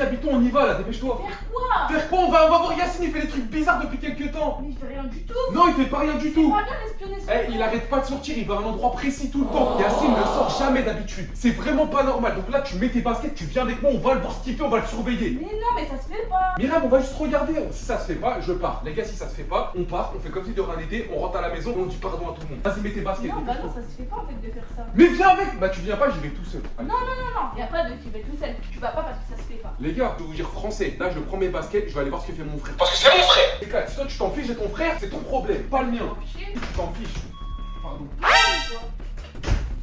Biton, on y va là, dépêche-toi. Faire quoi? Faire quoi? On va voir Yacine, il fait des trucs bizarres depuis quelques temps. Mais il fait rien du tout. Non, il fait pas rien du tout. Pas bien espionner son Eh, il arrête pas de sortir, il va à un endroit précis tout le temps. Yacine ne sort jamais d'habitude. C'est vraiment pas normal. Donc là, tu mets tes baskets, tu viens avec moi, on va le voir ce qu'il fait, on va le surveiller. Mais non, mais ça se fait pas. Myriam, on va juste regarder. Si ça se fait pas, je pars. Les gars, si ça se fait pas, on part, on fait comme si de rien n'était, on rentre à la maison et on dit pardon à tout le monde. Vas-y, mets tes baskets. Non, bah non, ça se fait pas en fait de faire ça. Mais viens avec. Bah, tu viens pas, j'y vais tout seul. Allez. Non, y a pas de tu vas tout seul. Tu vas pas parce que ça se fait pas. Les gars, je vais vous dire français. Là, je prends mes baskets, je vais aller voir ce que fait mon frère. Parce que c'est mon frère. Les gars, si toi tu t'en fiches de ton frère, c'est ton problème, pas le mien. Chier. Tu t'en fiches. Pardon. Quoi?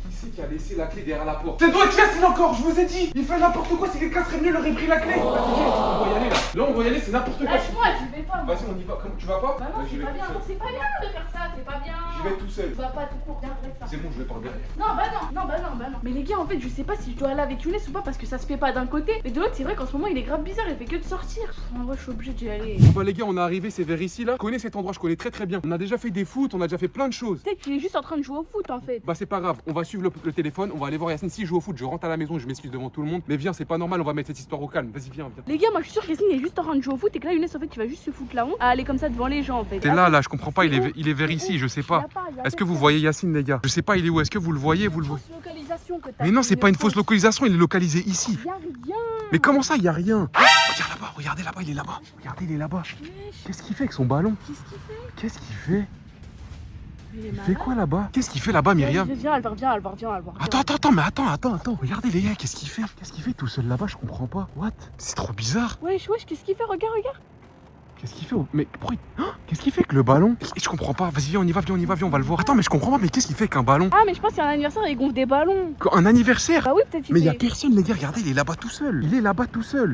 Qui c'est qui a laissé la clé derrière la porte? C'est toi qui Yacine encore, je vous ai dit. Il fait n'importe quoi, si quelqu'un serait venu, il aurait pris la clé. Vas-y, on va y aller là. Là, on va y aller, c'est n'importe quoi. Lâche-moi, j'y vais pas. Moi. Vas-y, on y va. Comment tu vas pas? Bah non, J'y c'est vais pas tout bien. seul. Non, c'est pas bien de faire ça, c'est pas bien. J'y vais tout seul. Tu vas pas tout court, viens, reste là. C'est bon, je vais par derrière. Non, bah non. Mais les gars, en fait, je sais pas si je dois aller avec Younes ou pas parce que ça se fait pas d'un côté. Mais de l'autre, c'est vrai qu'en ce moment, il est grave bizarre, il fait que de sortir. En vrai, je suis obligée d'y aller. Bon bah les gars, on est arrivé, c'est vers ici là. Je connais cet endroit, je connais très bien. On a déjà fait des foot, on a déjà fait plein de choses. Peut-être qu'il est juste en train de jouer au foot en fait. Bah c'est pas grave, on va suivre le téléphone, on va aller voir Yacine. Si je joue au foot, je rentre à la maison, je m'excuse devant tout le monde. Mais viens, c'est pas normal, on va mettre cette histoire au calme. Vas-y, viens. Les gars, moi je suis sûre qu'Yacine est juste en train de jouer au foot et que là, Younes en fait, il va juste se foutre la honte à aller comme ça devant les gens en fait. T'es là, je comprends pas, il est vers ici, je sais pas. Est-ce que vous voyez Yacine les gars? Je sais pas, il est où? Est-ce que vous le voyez? Vous le voyez? Localisation que t'as. Mais non, c'est pas une fausse localisation, il est localisé ici. Y'a rien. Mais comment ça, y a rien? Regarde là-bas, regardez là-bas, il est là-bas. Regardez, il est là-bas. Qu'est-ce qu'il fait avec son ballon? Qu'est-ce qu'il fait? Qu'est-ce qu'il fait? Il est Il fait quoi là-bas? Qu'est-ce qu'il fait là-bas, Myriam? Viens, elle va voir. Attends, regardez les gars, qu'est-ce qu'il fait? Qu'est-ce qu'il fait tout seul là-bas? Je comprends pas. What? C'est trop bizarre. Wesh, qu'est-ce qu'il fait? Regarde. Qu'est-ce qu'il fait? Mais pourquoi qu'est-ce qu'il fait avec le ballon? Je comprends pas. Vas-y, viens, on y va, on va le voir. Attends, mais je comprends pas, mais qu'est-ce qu'il fait avec un ballon? Ah, mais je pense qu'il y a un anniversaire, il gonfle des ballons. Un anniversaire? Bah oui, peut-être qu'il Mais il y a fait. personne, les gars, regardez, il est là-bas tout seul.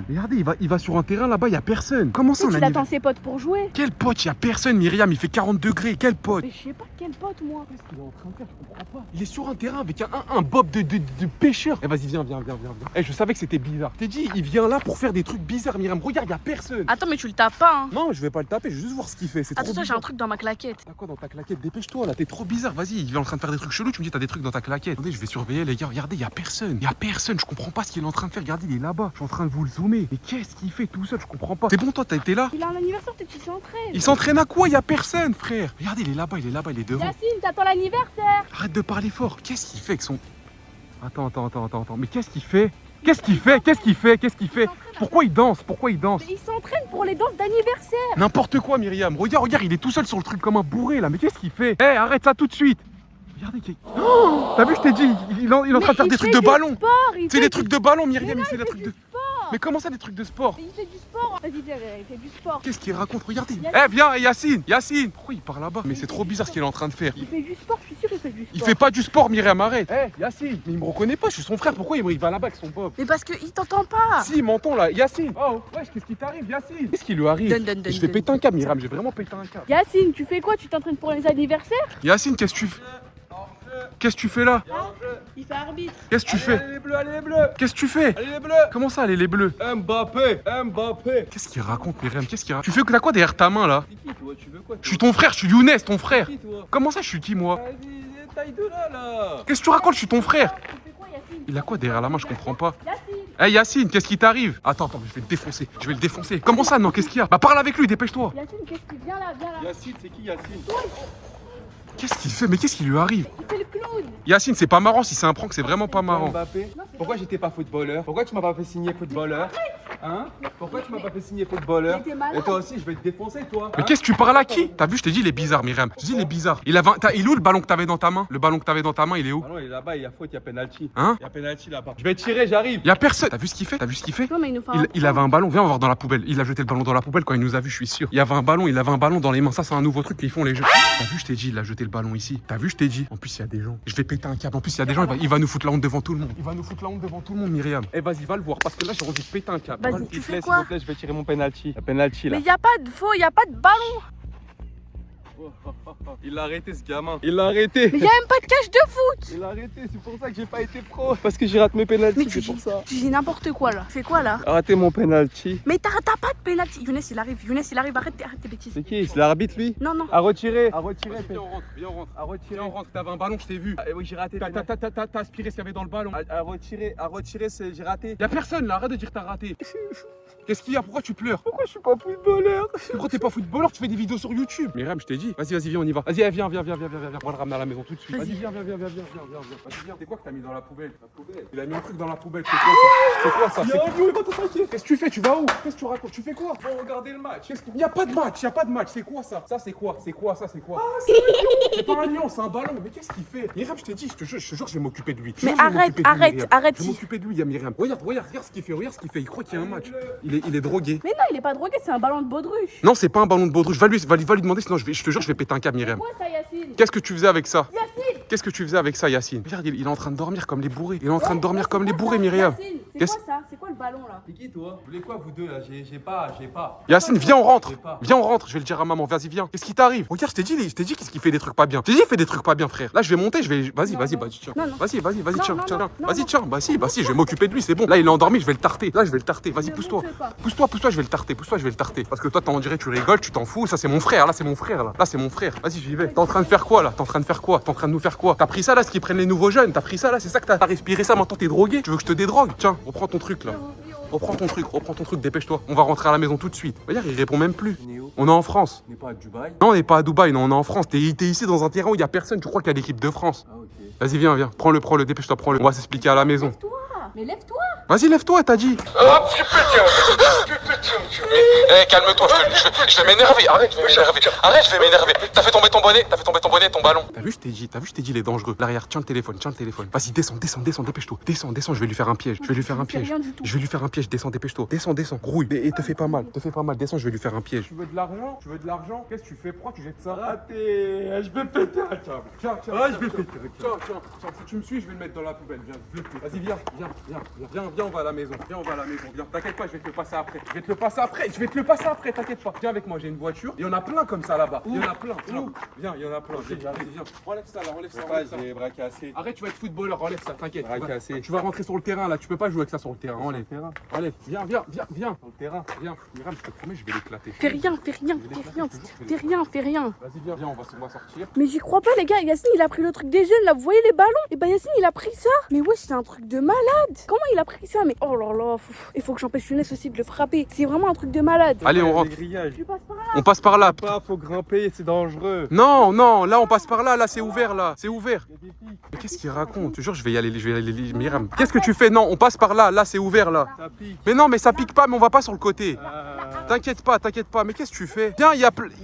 Regardez, il va sur un terrain là-bas, il y a personne. Comment ça, un Tu anniversaire? l'attends ses potes pour jouer. Quel pote? Il y a personne, Myriam, il fait 40 degrés. Quel pote? Mais je sais pas quel pote, moi. Qu'est-ce qu'il est en train de faire? Je comprends pas. Il est sur un terrain avec un bob de pêcheur. Eh, vas-y, viens. Eh, je savais que c'était bizarre. T'es dit, il vient là pour faire des trucs bizarres, Myriam. Regarde, il y a personne. Attends, mais tu le tapes pas, hein. Non, je vais pas le taper, je vais juste voir ce qu'il fait. C'est trop Attends, j'ai bizarre. un truc dans ma claquette. T'as quoi dans ta claquette? Dépêche-toi là, t'es trop bizarre, vas-y, il est en train de faire des trucs chelous, tu me dis t'as des trucs dans ta claquette. Attendez, je vais surveiller les gars, regardez, y a personne, je comprends pas ce qu'il est en train de faire, regardez, il est là-bas, je suis en train de vous le zoomer. Mais qu'est-ce qu'il fait tout seul, je comprends pas. C'est bon, toi, t'as été là? Il a un anniversaire, peut-être qu'il s'entraîne. Il s'entraîne à quoi? Y a personne, frère. Regardez, il est là-bas, il est devant. Yacine, t'attends l'anniversaire. Arrête de parler fort, qu'est-ce qu'il fait avec son... Attends, mais qu'est-ce qu'il fait? Qu'est-ce qu'il fait? Pourquoi il danse? Mais il s'entraîne pour les danses d'anniversaire. N'importe quoi, Myriam. Regarde, il est tout seul sur le truc comme un bourré là. Mais qu'est-ce qu'il fait? Eh, arrête ça tout de suite. Regardez, oh, t'as vu, je t'ai dit, il est en train de faire des trucs de ballon. C'est des trucs de ballon, Myriam. Il fait des trucs de... Mais comment ça, des trucs de sport? Il fait du sport. Vas-y, viens, il fait du sport. Qu'est-ce qu'il raconte? Regardez. Eh, viens, Yacine. Pourquoi il part là-bas? Mais c'est trop bizarre ce qu'il est en train de faire. Il fait du sport, je suis sûre qu'il fait du sport. Il fait pas du sport, Myriam, arrête. Eh, Yacine. Mais il me reconnaît pas, je suis son frère. Pourquoi il va là-bas avec son bob? Mais parce qu'il t'entend pas. Si, menton là. Yacine. Oh, wesh, qu'est-ce qui t'arrive, Yacine? Qu'est-ce qui lui arrive? Donne, Je vais péter un câble, Myriam. J'ai vraiment pété un câble. Yacine, tu fais quoi? Tu t'entraînes pour les anniversaires? Yacine, qu'est-ce que tu fais? Qu'est-ce que tu fais là? Il fait arbitre. Qu'est-ce que tu fais? Allez les bleus. Qu'est-ce que tu fais? Allez les bleus. Comment ça, allez les bleus? Mbappé. Qu'est-ce qu'il raconte, Myriam? Qu'est-ce qu'il raconte? Tu fais que t'as quoi derrière ta main là? C'est qui toi? Tu veux quoi? Je suis ton frère, je suis Younes, ton frère. Qui toi? Comment ça, je suis qui moi? Vas-y, taille de là. Qu'est-ce que tu racontes? Je suis ton frère. Tu fais quoi, Yacine? Il a quoi derrière la main? Je comprends pas. Yacine. Hey Yacine, qu'est-ce qui t'arrive? Attends, je vais le défoncer. Comment ça, non? Qu'est-ce qu'il y a? Bah parle avec lui, dépêche-toi. Yacine, qu'est-ce qu'il vient là? Yacine, c'est qui Yacine? Qu'est-ce qu'il fait? Mais qu'est-ce qui lui arrive? Il fait le clown. Yacine, c'est pas marrant. Si c'est un prank, c'est vraiment pas marrant. Mbappé. Pourquoi j'étais pas footballeur? Pourquoi tu m'as pas fait signer footballeur? Hein? Pourquoi tu m'as pas fait signer footballeur? Mais t'es malade. Et toi aussi, je vais te défoncer, toi. Mais qu'est-ce que tu parles à qui? T'as vu, je t'ai dit, il est bizarre, Myriam. Je dis, il est bizarre. Il est où le ballon que t'avais dans ta main? Le ballon que t'avais dans ta main, il est où? Ah non, il est là-bas, il y a faute, il y a penalty. Hein? Il y a penalty là-bas. Je vais tirer, j'arrive. Il y a personne. T'as vu ce qu'il fait? Non, mais il nous fait un. Il avait un ballon, viens on va voir dans la poubelle. Il a jeté le ballon dans la poubelle quand il nous a vu, je suis sûr. Il avait un ballon dans les mains. Ça, c'est un nouveau truc qu'ils font les jeux. T'as vu, je t'ai dit, il a jeté le ballon ici. T'as vu, je t'ai dit. En plus, il y a des gens. Je vais péter un câble. En plus, il y a des gens, il va nous foutre la honte devant tout le monde. Myriam. Eh, vas-y, va le voir parce que là, j'ai envie de péter un câble. Vas-y, S'il tu te plaît, fais s'il quoi? te plaît, je vais tirer mon penalty. La penalty là. Mais y a pas de faux, y a pas de ballon. Il l'a arrêté ce gamin. Il l'a arrêté. Mais y a même pas de catch de foot. Il l'a arrêté, c'est pour ça que j'ai pas été pro. Parce que j'ai raté mes pénaltys, Mais c'est pour ça. tu dis n'importe quoi là. Tu fais quoi là? Raté mon pénalty. Mais t'as pas de pénalty. Younes il arrive, arrête tes bêtises. C'est qui? C'est l'arbitre lui? Non, non. À retirer. À retirer. Viens, on rentre, viens, on rentre. À retirer. Viens, on rentre. T'avais un ballon, je t'ai vu. Ah, oui, j'ai raté. T'as aspiré ce qu'il y avait dans le ballon. À retirer, j'ai raté. Y'a personne là, arrête de dire t'as raté. Qu'est-ce qu'il y a? Pourquoi tu pleures? Pourquoi je suis pas footballeur? Pourquoi t'es pas footballeur? Tu fais des vidéos sur YouTube. Myriam, je t'ai dit. Vas-y, viens, on y va. Vas-y, viens. On va le ramener à la maison tout de suite. Vas-y, viens. Vas-y, viens. C'est quoi que t'as mis dans la poubelle? Il a mis un truc dans la poubelle. C'est quoi ça? Qu'est-ce que tu fais? Tu vas où? Qu'est-ce que tu racontes? Tu fais quoi? Bon, regardez le match. Il y a pas de match, C'est quoi ça? Ça, c'est quoi? C'est quoi? C'est pas un lion, c'est un ballon. Mais qu'est-ce qu'il fait? Myriam, je t'ai dit, je te jure, je vais m'occuper de lui. Mais arrête. Je vais m'occuper de lui, il y a Myriam. Regarde ce qu'il fait. Il croit qu'il y a un match. Il est drogué. Mais non, il est pas drogué, c'est un ballon de baudruche. Non, c'est pas un ballon de baudruche. Va lui demander, sinon je te jure, je vais péter un câble, Myriam. Quoi ça, Yacine? Qu'est-ce que tu faisais avec ça? Yacine! Qu'est-ce que tu faisais avec ça, Yacine? Regarde, il est en train de dormir comme les bourrés. Myriam. Yacine, c'est Qu'est-ce- quoi ça? C'est quoi le ballon là? C'est qui toi? Vous voulez quoi vous deux là? J'ai pas. Yacine, viens, on rentre. J'ai pas. Viens, on rentre. Je vais le dire à maman. Vas-y, viens. Qu'est-ce qui t'arrive? Regarde, je t'ai dit qu'est-ce qu'il fait des trucs pas bien. Je t'ai dit, il fait des trucs pas bien, frère. Là, je vais monter, Vas-y, Non, vas-y, non. tiens. Non, non. Vas-y, Non, tiens. non, non, Vas-y, non. tiens. Bah si, je vais m'occuper de lui, c'est bon. Là, il est endormi, je vais le tarter. Vas-y, Ne pousse-toi. monte pas. Pousse-toi, je vais le tarter. Parce que toi, on dirait, tu rigoles, tu t'en fous. Ça, c'est mon frère. Là, c'est mon frère. Vas-y, j'y vais. T'es en train de faire quoi, là? T'es en train de nous faire quoi? T'as pris ça, là, ce qu'ils prennent les nouveaux jeunes? T'as pris ça, là? C'est ça que t'as respiré ça? Maintenant, t'es drogué? Tu veux que je te dédrogue? Tiens, reprends ton truc, là. Reprends ton truc, dépêche-toi. On va rentrer à la maison tout de suite. Regarde, il répond même plus. On est où? On est en France. On n'est pas à Dubaï. Non, on n'est pas à Dubaï, non, on est en France. T'es ici dans un terrain où il y a personne. Tu crois qu'il y a l'équipe de France? Ah ok. Vas-y, viens. Prends-le, dépêche-toi, prends-le. On va s'expliquer à la maison. Lève-toi. Mais lève-toi. Vas-y, lève-toi, t'as dit. Calme-toi, je vais m'énerver. Arrête, je vais m'énerver. T'as fait tomber ton bonnet, ton ballon. T'as vu, je t'ai dit, il est dangereux. L'arrière, tiens le téléphone. Vas-y, descends, dépêche-toi. Descends, je vais lui faire un piège. Rien du tout. Descends, dépêche-toi. Descends. Grouille. Et te fais pas mal. Descends, je vais lui faire un piège. Tu veux de l'argent? Qu'est-ce que tu fais? Pourquoi tu jettes ça? Raté. Je vais péter un câble. Tiens. Je vais péter un câble. Tiens. Si tu me suis, je vais le mettre dans la poubelle. Vas-y, viens, on va à la maison. Viens. T'inquiète pas, je vais te le passer après. T'inquiète pas. Viens avec moi, j'ai une voiture. Il y en a plein comme ça là-bas. Il y en a plein. Viens, il y en a plein. Viens. Enlève ça là. J'ai bras cassés. Arrête, tu vas être footballeur, enlève ça, t'inquiète. Bras cassés. Tu vas rentrer sur le terrain là, tu peux pas jouer avec ça sur le terrain. Enlève. Viens. Sur le terrain. Viens. Myriam, je te promets, je vais l'éclater. Fais rien. Vas-y, viens, on va sortir. Mais j'y crois pas, les gars. Yacine, il a pris le truc des jeunes là. Vous voyez les ballons? Et bah, Yacine, il a pris ça. Mais ouais, c'est un truc de malade. Comment il a pris ça? Mais oh là là, il faut que j'empêche Younes aussi de le frapper. C'est vraiment un truc de malade. Allez, on rentre. Les grillages. Tu passes par là. On passe par là. Faut grimper, c'est dangereux. Non, là on passe par là, c'est ouvert là, c'est ouvert. Il y a des pics. Mais qu'est-ce qu'il raconte? Je te jure, je vais y aller, Myriam. Qu'est-ce que tu fais? Non, on passe par là, c'est ouvert là. Ça pique. Mais non, mais ça pique pas, mais on va pas sur le côté. T'inquiète pas, mais qu'est-ce que tu fais? Viens,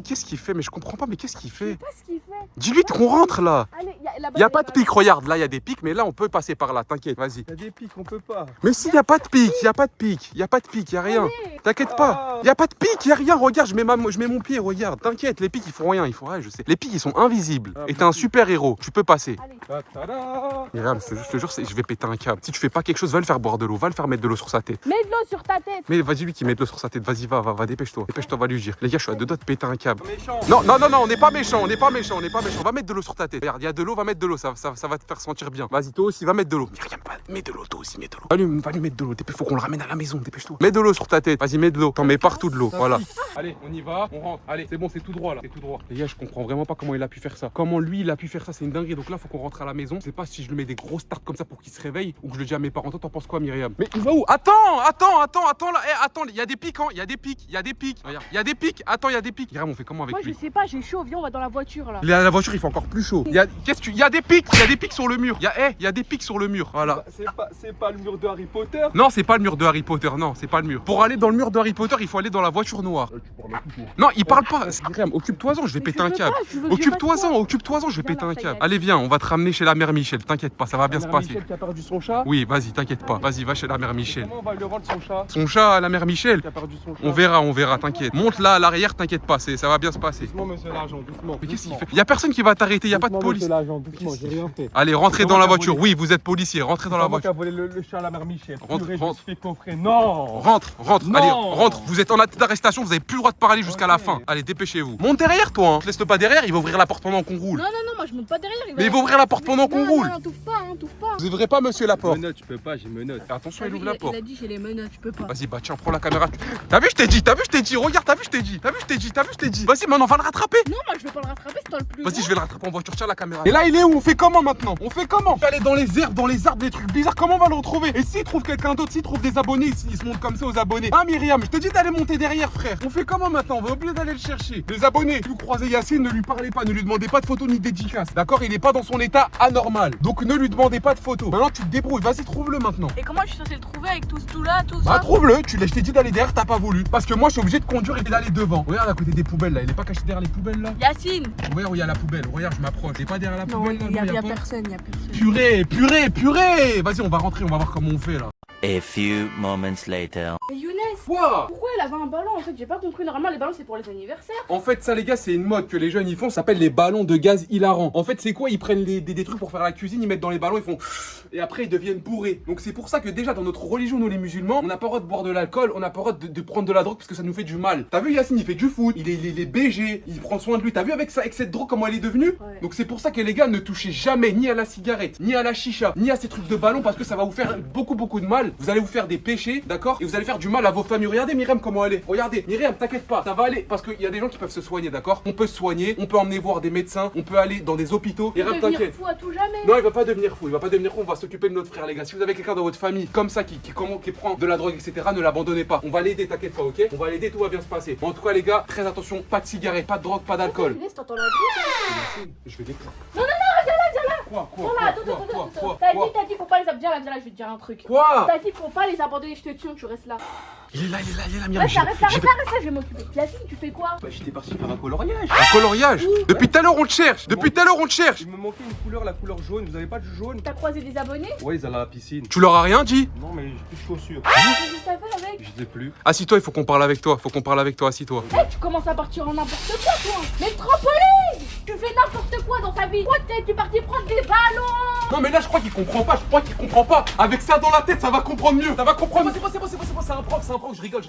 qu'est-ce qu'il fait? Mais je comprends pas, mais qu'est-ce qu'il Je fait? sais pas ce qu'il fait. Dis-lui qu'on rentre là. Allez, là-bas. Y a pas de pic, regarde, là il y a des pics, mais là on peut passer par là, t'inquiète, vas-y. Il y a des pics, on peut pas. Mais si, y a pas de pic, y a rien. Allez. T'inquiète pas, y a pas de pic, y a rien, regarde, je mets mon pied, regarde. T'inquiète, les pics ils font rien, je sais. Les pics ils sont invisibles. Et t'es un super héros, tu peux passer. Allez. Ta-da. Myriam, je te jure, je vais péter un câble. Si tu fais pas quelque chose, va le faire boire de l'eau, va le faire mettre de l'eau sur sa tête. Mets de l'eau sur ta tête. Mais vas-y, lui qui met de l'eau sur sa tête, vas-y, va, dépêche-toi, va lui dire. Les gars, je suis à deux doigts de péter un câble. Méchant. Non, on n'est pas méchant, on n'est pas méchant. Va mettre de l'eau sur ta tête. Regarde, il y a de l'eau, va mettre de l'eau, ça va te faire sentir bien. Vas-y, toi aussi, va mettre de l'eau. Myriam, mets de l'eau, toi aussi, mets de l'eau. Va lui mettre de l'eau, faut qu'on le ramène à la maison, dépêche-toi. Mets de l'eau sur ta tête, vas-y, mets de l'eau. T'en mets partout de l'eau, voilà. Allez, on y va, on rentre. Allez, c'est bon, c'est tout droit là, c'est tout droit. Les gars, je comprends vraiment pas comment il a pu faire ça. Comment lui, il a pu faire ça, c'est une dinguerie. Donc là, faut qu'on rentre à la maison. Je sais pas si je lui mets des grosses tartes comme ça pour qu'il se réveille ou que je le dis à mes parents. Toi, t'en penses quoi, Myriam? Mais il va où? Attends là, attends, il y a des pics, hein, il y a des pics. Regarde, il y a des pics, attends, il y a des pics. Myriam, on fait comment avec Moi, lui? je sais pas, j'ai chaud. Viens, on va dans la voiture là. Il est à la voiture, il fait encore plus chaud. Il y a des pics, sur le mur. Il y a des pics sur le mur. Voilà. C'est pas le mur de Harry Potter. Non, c'est pas le mur de Harry Potter. Non, c'est pas le mur. Pour aller dans le mur de Harry Potter, il faut aller dans la voiture noire. Non, il parle pas. Myriam, occupe-toi-en, je vais péter un câble. Occupe-toi-en, je vais péter un câble. Allez, viens, on va te ramener chez la mère Michel. T'inquiète pas, ça va bien se passer. Michel qui a perdu son chat. Oui, vas-y, t'inquiète pas. Vas-y, va chez la mère Michel. Comment on va lui rendre son chat? Son chat à la mère Michel. Qui a perdu son chat. On verra. verra, t'inquiète. Monte là à l'arrière, t'inquiète pas, ça va bien se passer. Doucement, monsieur l'agent, doucement. Mais qu'est-ce qu'il fait? Y a personne qui va t'arrêter, y a pas de Doucement, police. monsieur l'agent, doucement, j'ai rien fait. Allez, rentrez C'est dans moi la qui a voiture. volé. Oui, vous êtes policier, rentrez dans la C'est moi qui voiture. a volé le chat à la mère Michel. Rentre, Purée, je me rentre. suis fait coffrer. Non. Rentre, Non. allez, rentre. Vous êtes en état d'arrestation, vous avez plus le droit de parler jusqu'à la Ok. fin. Allez, dépêchez-vous. Monte derrière, toi. Hein. Je laisse pas derrière, il va ouvrir la porte pendant qu'on roule. Non, moi je monte pas derrière. Mais il va ouvrir la porte pendant qu'on roule. Non, t'ouvres pas, t'ouvres pas. Vous ouvrez pas, monsieur, la porte. Menottes, je peux pas, j'ai menottes. Attention, il ouvre la porte. Il a dit j'ai les menottes, je peux pas. Vas-y, bah tiens, prends la caméra. T'as vu, je t'ai dit, regarde, t'as vu, je t'ai dit. Vas-y, maintenant, on va le rattraper. Non, moi je vais pas le rattraper, c'est toi le plus. Vas-y, je vais le rattraper en voiture, tiens la caméra. Et là, il est où? On fait comment maintenant? On fait comment? Je vais aller dans les herbes, des trucs bizarres, comment on va le retrouver? Et s'il trouve quelqu'un d'autre, s'il trouve des abonnés, il se monte comme ça aux abonnés. Ah Myriam, je te dis d'aller monter derrière, frère. On fait comment maintenant? On va oublier d'aller le chercher. Les abonnés, si vous croisez Yacine, ne lui parlez pas, ne lui demandez pas de photos ni de dédicaces. D'accord? Il est pas dans son état anormal. Donc ne lui demandez pas de photos. Maintenant, tu te débrouilles, vas-y, trouve-le maintenant. Et comment je suis censé le trouver avec tout là, tout Bah ça? trouve-le, je t'ai dit d'aller derrière, t'as pas voulu. Parce que moi je suis obligé de conduire et d'aller devant. Regarde à côté des poubelles là, il est pas caché derrière les poubelles là. Yacine. Regarde où il y a la poubelle, regarde je m'approche. Il est pas derrière la Non, poubelle là, il y a pas. personne, il y a personne. Purée. Vas-y, on va rentrer, on va voir comment on fait là. A few moments later. Mais Younes, Quoi? pourquoi elle avait un ballon en fait? J'ai pas compris. Normalement, les ballons c'est pour les anniversaires. En fait, ça les gars, c'est une mode que les jeunes ils font, ça s'appelle les ballons de gaz hilarants. En fait, c'est quoi? Ils prennent des trucs pour faire la cuisine, ils mettent dans les ballons, ils font et après ils deviennent bourrés. Donc c'est pour ça que déjà dans notre religion, nous les musulmans, on n'a pas le droit de boire de l'alcool, on n'a pas le droit de prendre de la drogue parce que ça nous fait du mal. T'as vu Yacine, il fait du foot, il est BG, il prend soin de lui. T'as vu avec cette drogue comment elle est devenue? Ouais. Donc c'est pour ça que les gars ne touchez jamais ni à la cigarette, ni à la chicha, ni à ces trucs de ballon parce que ça va vous faire beaucoup de mal. Vous allez vous faire des péchés, d'accord? Et vous allez faire du mal à vos familles. Regardez Myriam comment elle est. Regardez, Myriam, t'inquiète pas, ça va aller parce qu'il y a des gens qui peuvent se soigner, d'accord? On peut se soigner, on peut emmener voir des médecins, on peut aller dans des hôpitaux. Il va Myriam, devenir t'inquiète. fou à tout jamais. Non, il va pas devenir fou, on va s'occuper de notre frère, les gars. Si vous avez quelqu'un dans votre famille comme ça qui prend de la drogue, etc., ne l'abandonnez pas. On va l'aider, t'inquiète pas, ok? On va l'aider, tout va bien se passer. En tout cas, les gars, très attention, pas de cigarette, pas de drogue, pas d'alcool. Younes, t'entends la vie? Je vais déclencher. Non, viens là. Quoi? Non, là, attends. T'as dit faut pas les abandonner. Viens là, je vais te dire un truc. Quoi? T'as dit faut pas les abandonner, je te tue, tu restes là. Il est là, Myriam. Reste là, je vais m'occuper. Yacine, tu fais quoi? Bah, j'étais parti faire un coloriage. Un coloriage. Depuis tout à l'heure, on te cherche. Il me manquait une couleur, la couleur jaune. Vous avez pas de jaune? T'as croisé des abonnés? Ouais, ils allaient à la piscine. Tu leur as rien dit? Non, mais j'ai plus de chaussures. Qu'est-ce que t'as fait avec? Je sais plus. Assis-toi, il faut qu'on parle avec toi. Assis-toi. Eh, tu commences à partir en n'importe quoi, toi. Mais le trampoline! Tu fais n'importe quoi dans ta vie. Toi, t'es parti prendre des ballons. Non, mais là, je crois qu'il comprend pas. Avec ça dans la tête, ça va comprendre mieux. C'est un prank, je rigole.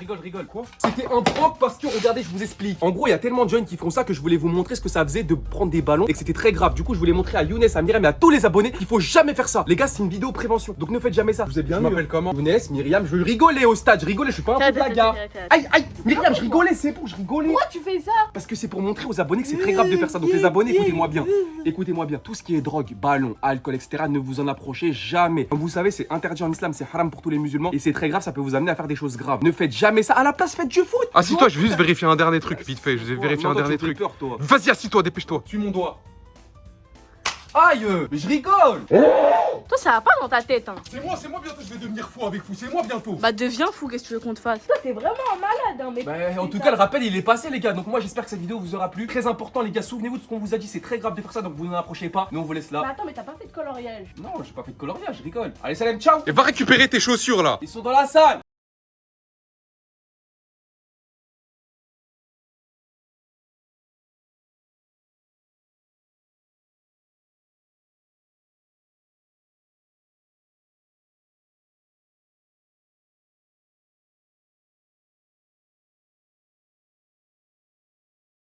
Quoi? C'était un prank parce que, regardez, je vous explique. En gros, il y a tellement de jeunes qui font ça que je voulais vous montrer ce que ça faisait de prendre des ballons et que c'était très grave. Du coup, je voulais montrer à Younes, à Myriam et à tous les abonnés qu'il faut jamais faire ça. Les gars, c'est une vidéo prévention. Donc ne faites jamais ça. Je vous ai bien Tu eu. m'appelles comment? Younes, Myriam, je rigolais au stade. Je suis pas un peu blagueur. Aïe, Myriam, je rigolais, c'est bon, je rigolais. Pourquoi tu fais ça? Parce que c'est pour montrer aux abonnés que c'est très grave de faire ça. Donc les abonnés, écoutez-moi bien. Tout ce qui est drogue, ballon, alcool, etc., ne vous en approchez jamais. Comme vous savez, c'est interdit en islam, c'est haram pour tous les musulmans et c'est très grave, ça peut vous amener à faire des choses graves. Ne faites jamais ça. À la place, faites du foot. Assis-toi, je vais juste vérifier un dernier truc, vite fait. Je vais vérifier un dernier truc. Peur, toi. Vas-y, assis-toi, dépêche-toi. Suis mon doigt. Aïe, mais je rigole. Toi, ça va pas dans ta tête, hein. C'est moi bientôt, je vais devenir fou avec vous. C'est moi bientôt. Bah, deviens fou, qu'est-ce que tu veux qu'on te fasse? Toi, t'es vraiment un malade, hein. Mais Bah, en tout cas, le rappel il est passé, les gars. Donc, moi, j'espère que cette vidéo vous aura plu. Très important, les gars. Souvenez-vous de ce qu'on vous a dit. C'est très grave de faire ça, donc vous n'en approchez pas. Nous, on vous laisse Bah, là. attends, mais t'as pas fait de coloriage. Non, j'ai pas fait de coloriage, je rigole. Allez, salam, ciao. Et va récupérer tes chaussures là. Ils sont dans la salle.